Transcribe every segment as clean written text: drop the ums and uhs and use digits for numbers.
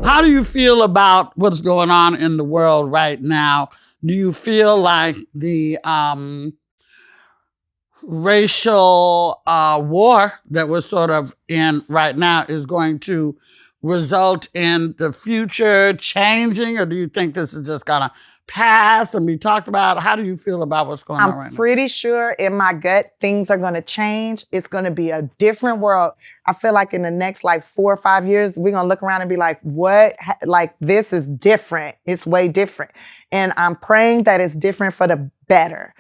How do you feel about what's going on in the world right now? Do you feel like the racial war that we're sort of in right now is going to result in the future changing, or do you think this is just gonna pass and be talked about? How do you feel about what's going on right now? I'm pretty sure in my gut things are going to change. It's going to be a different world. I feel like in the next like 4 or 5 years, we're going to look around and be like, what? Like, this is different. It's way different. And I'm praying that it's different for the better.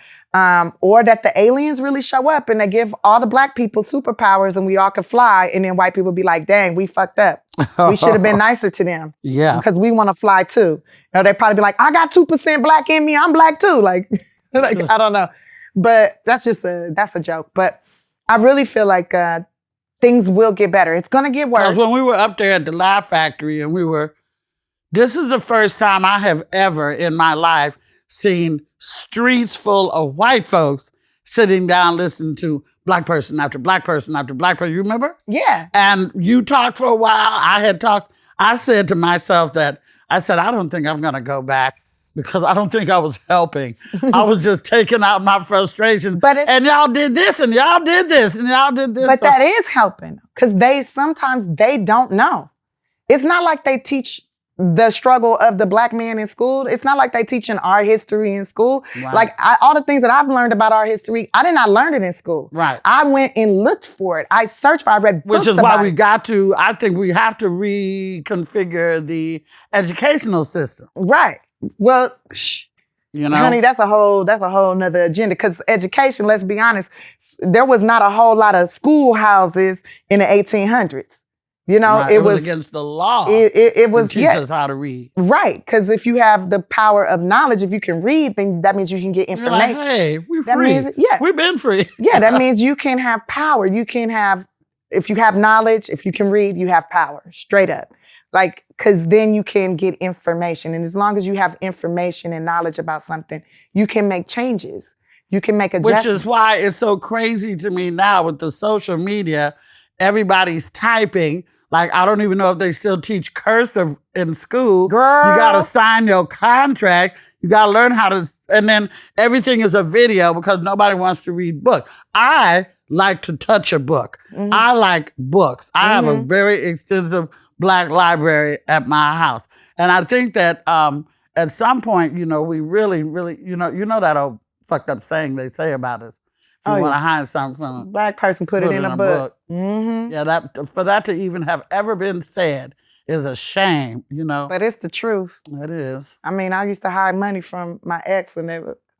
Or that the aliens really show up and they give all the black people superpowers and we all can fly, and then white people be like, dang, we fucked up. We should have been nicer to them. Yeah. Because we want to fly too. Or they probably be like, I got 2% black in me, I'm black too. Like I don't know. But that's a joke. But I really feel like things will get better. It's gonna get worse. When we were up there at the Laugh Factory and this is the first time I have ever in my life seen streets full of white folks sitting down listening to black person after black person after black person. You remember? Yeah. And you talked for a while. I said to myself I don't think I'm going to go back because I don't think I was helping. I was just taking out my frustration. And y'all did this and y'all did this and y'all did this. But that is helping because sometimes they don't know. It's not like they teach the struggle of the black man in school. It's not like they teaching our history in school. Right. Like all the things that I've learned about our history, I did not learn it in school. Right. I went and looked for it. I searched for it. I read books Which is why I think we have to reconfigure the educational system. Right. Well, you know, honey, that's a whole nother agenda. Because education, let's be honest, there was not a whole lot of schoolhouses in the 1800s. You know, right. It was against the law. It was to teach us how to read. Right, because if you have the power of knowledge, if you can read, then that means you can get information. You're like, hey, we're that free. We've been free. Yeah, that means you can have power. You can have, if you have knowledge, if you can read, you have power. Straight up, like, because then you can get information, and as long as you have information and knowledge about something, you can make changes. You can make adjustments. Which is why it's so crazy to me now with the social media. Everybody's typing. Like, I don't even know if they still teach cursive in school. Girl. You got to sign your contract. You got to learn how to, and then everything is a video because nobody wants to read books. I like to touch a book. Mm-hmm. I like books. I have a very extensive black library at my house. And I think that at some point, you know, we really, really, you know that old fucked up saying they say about us. If you want to hide something from a black person, put it in a book. Mm-hmm. Yeah, for that to even have ever been said is a shame, you know. But it's the truth. It is. I mean, I used to hide money from my ex, and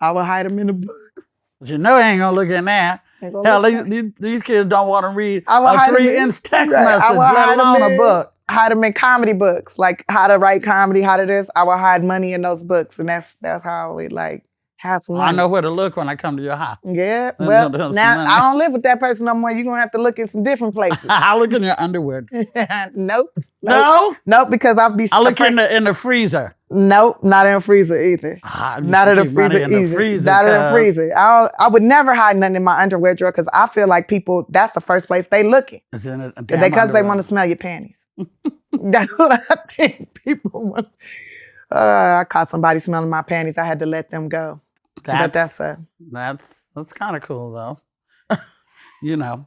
I would hide them in the books. But you know, he ain't gonna look in there. Hell, these kids don't want to read a 3-inch text message, let alone a book. Hide them in comedy books, like how to write comedy, how to this. I would hide money in those books, and that's how we like. I know where to look when I come to your house. Yeah, well, now I don't live with that person no more. You're going to have to look in some different places. I look in your underwear. Nope. No? Nope, because I'll be I look in the freezer. Nope, not in the freezer either. Not in the freezer either. Not in the freezer. I would never hide nothing in my underwear drawer because I feel like people, that's the first place they looking. It's in a damn because underwear. they want to smell your panties. That's what I think people want. I caught somebody smelling my panties. I had to let them go. That's kind of cool though. You know.